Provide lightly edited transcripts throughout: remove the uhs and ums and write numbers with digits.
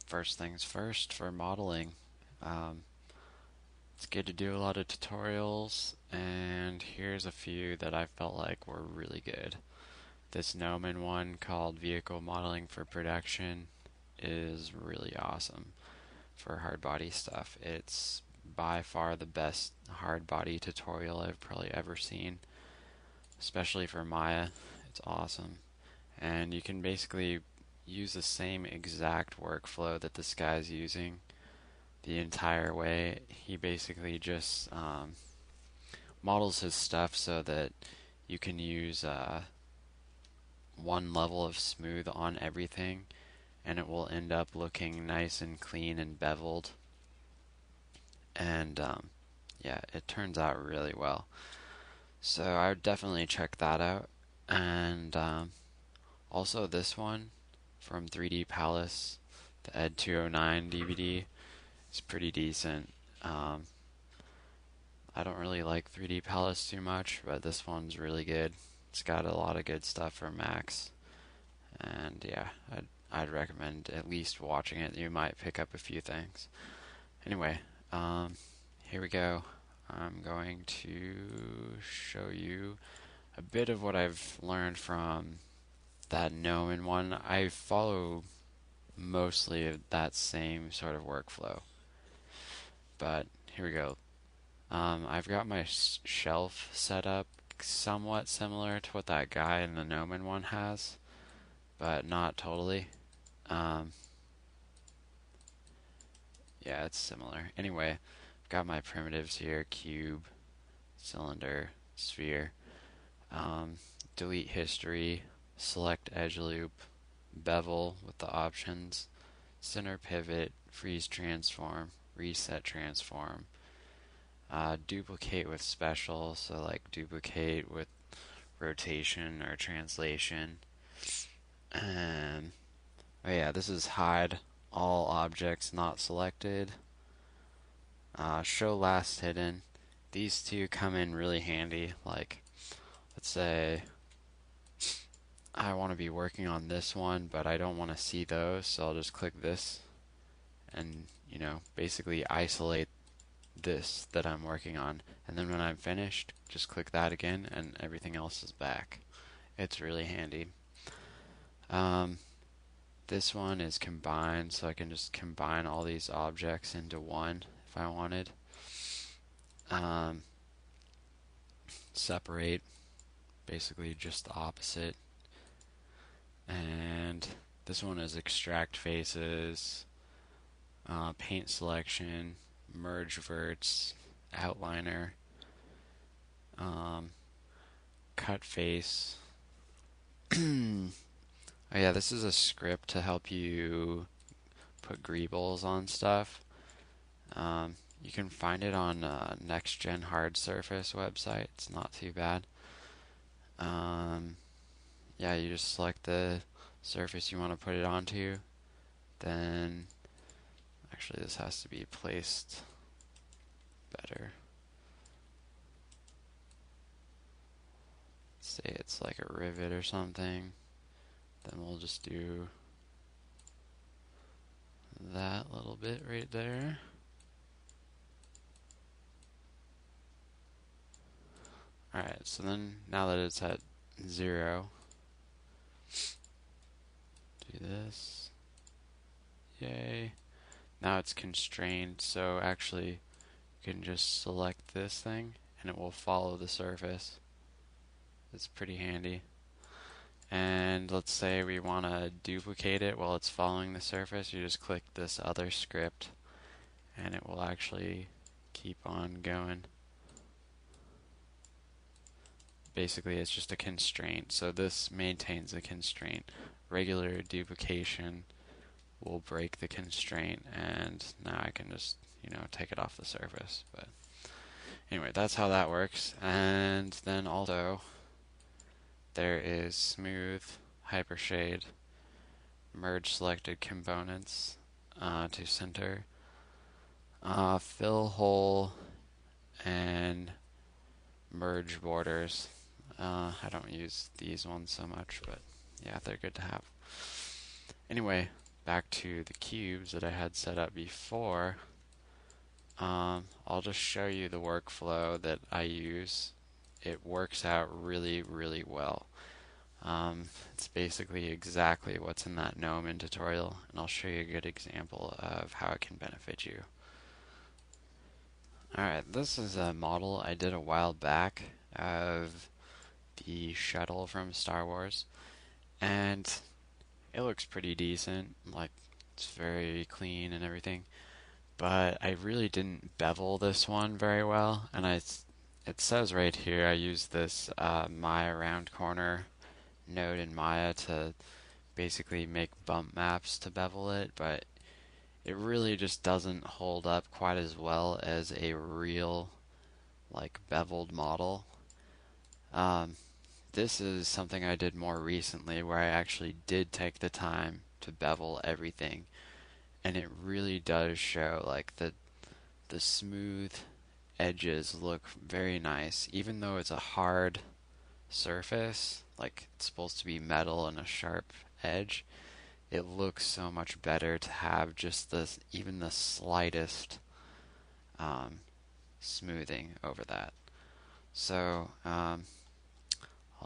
First things first for modeling. Um, it's good to do a lot of tutorials, and here's a few that I felt like were really good. This Gnomon one called Vehicle Modeling for Production is really awesome for hard body stuff. It's by far the best hard body tutorial I've probably ever seen, especially for Maya. It's awesome. And you can basically use the same exact workflow that this guy's using the entire way. He basically just models his stuff so that you can use one level of smooth on everything, and it will end up looking nice and clean and beveled. And yeah, it turns out really well. So I would definitely check that out. And also this one from 3D Palace, the Ed 209 DVD, is pretty decent. I don't really like 3D Palace too much, but this one's really good. It's got a lot of good stuff for Macs, and yeah, I'd recommend at least watching it. You might pick up a few things. Anyway, here we go. I'm going to show you a bit of what I've learned from that Gnomon one. I follow mostly that same sort of workflow, but here we go. I've got my shelf set up somewhat similar to what that guy in the Gnomon one has, but not totally. Um, yeah, it's similar. Anyway, I've got my primitives here: cube, cylinder, sphere. Um, delete history, select edge loop, bevel with the options, center pivot, freeze transform, reset transform. Duplicate with special, so like duplicate with rotation or translation. And oh yeah, this is hide all objects not selected. Show last hidden. These two come in really handy. Like, let's say I want to be working on this one, but I don't want to see those, so I'll just click this and, basically isolate this that I'm working on. And then when I'm finished, just click that again and everything else is back. It's really handy. This one is combined, so I can just combine all these objects into one if I wanted. Separate, basically just the opposite. And this one is extract faces, paint selection, merge verts, outliner, cut face. Oh yeah, this is a script to help you put greebles on stuff. You can find it on Next Gen Hard Surface website. It's not too bad. Yeah, you just select the surface you want to put it onto. Then, actually, this has to be placed better. Say it's like a rivet or something. Then we'll just do that little bit right there. Alright, so then now that it's at 0, do this. Yay. Now it's constrained, so actually you can just select this thing and it will follow the surface. It's pretty handy. And let's say we want to duplicate it while it's following the surface. You just click this other script and it will actually keep on going. Basically, it's just a constraint, so this maintains a constraint. Regular duplication will break the constraint, and now I can just, take it off the surface. But anyway, that's how that works. And then also, there is smooth, hypershade, merge selected components to center, fill hole, and merge borders. I don't use these ones so much, but yeah, they're good to have. Anyway, back to the cubes that I had set up before, I'll just show you the workflow that I use. It works out really, really well. It's basically exactly what's in that Gnomon tutorial, and I'll show you a good example of how it can benefit you. Alright, this is a model I did a while back of the shuttle from Star Wars, and it looks pretty decent, like it's very clean and everything, but I really didn't bevel this one very well, and it says right here I used this Maya round corner node in Maya to basically make bump maps to bevel it, but it really just doesn't hold up quite as well as a real like beveled model. This is something I did more recently where I actually did take the time to bevel everything, and it really does show like the smooth edges look very nice even though it's a hard surface, like it's supposed to be metal and a sharp edge. It looks so much better to have just this, even the slightest smoothing over that. So I'll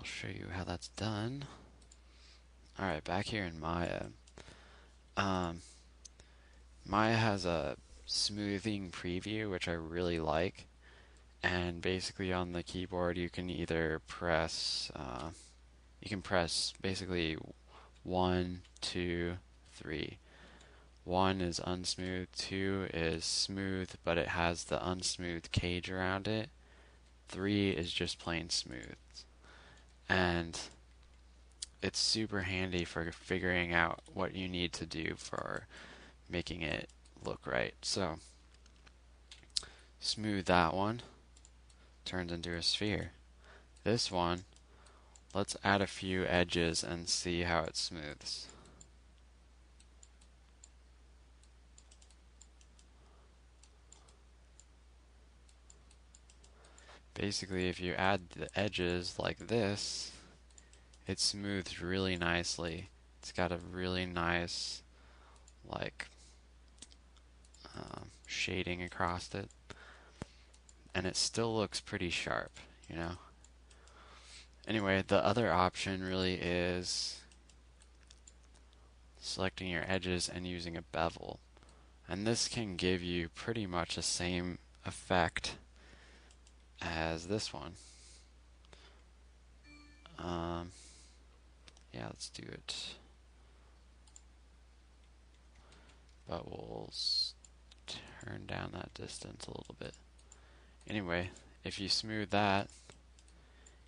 show you how that's done. Alright, back here in Maya. Maya has a smoothing preview, which I really like. And basically on the keyboard you can either press, basically 1, 2, 3. 1 is unsmooth, 2 is smooth, but it has the unsmooth cage around it. 3 is just plain smooth. And it's super handy for figuring out what you need to do for making it look right. So, smooth that one, turns into a sphere. This one, let's add a few edges and see how it smooths. Basically, if you add the edges like this, it smooths really nicely. It's got a really nice, like, shading across it. And it still looks pretty sharp, you know? Anyway, the other option really is selecting your edges and using a bevel. And this can give you pretty much the same effect as this one. Yeah, let's do it. But we'll turn down that distance a little bit. Anyway, if you smooth that,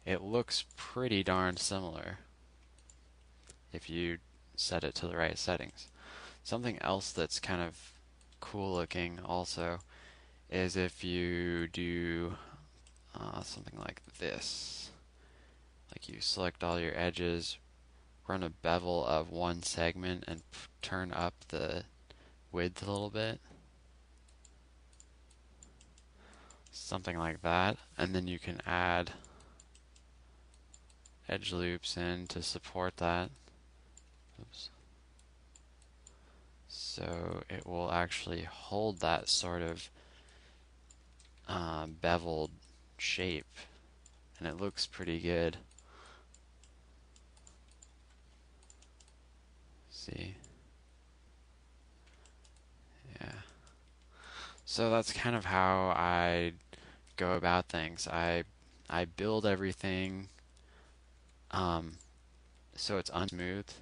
it looks pretty darn similar if you set it to the right settings. Something else that's kind of cool looking also is if you do something like this. Like you select all your edges, run a bevel of one segment, and turn up the width a little bit. Something like that. And then you can add edge loops in to support that. Oops. So it will actually hold that sort of beveled shape, and it looks pretty good. See? Yeah. So that's kind of how I go about things. I build everything so it's unsmooth,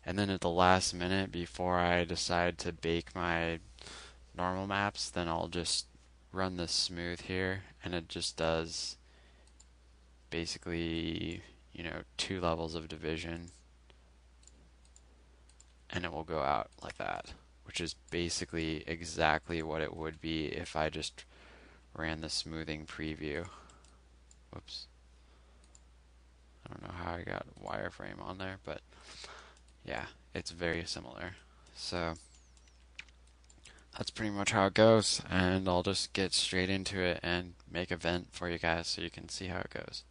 and then at the last minute before I decide to bake my normal maps, then I'll just run this smooth here, and it just does basically, 2 levels of division, and it will go out like that, which is basically exactly what it would be if I just ran the smoothing preview. Whoops. I don't know how I got wireframe on there, but yeah, it's very similar. So that's pretty much how it goes, and I'll just get straight into it and make a vent for you guys so you can see how it goes.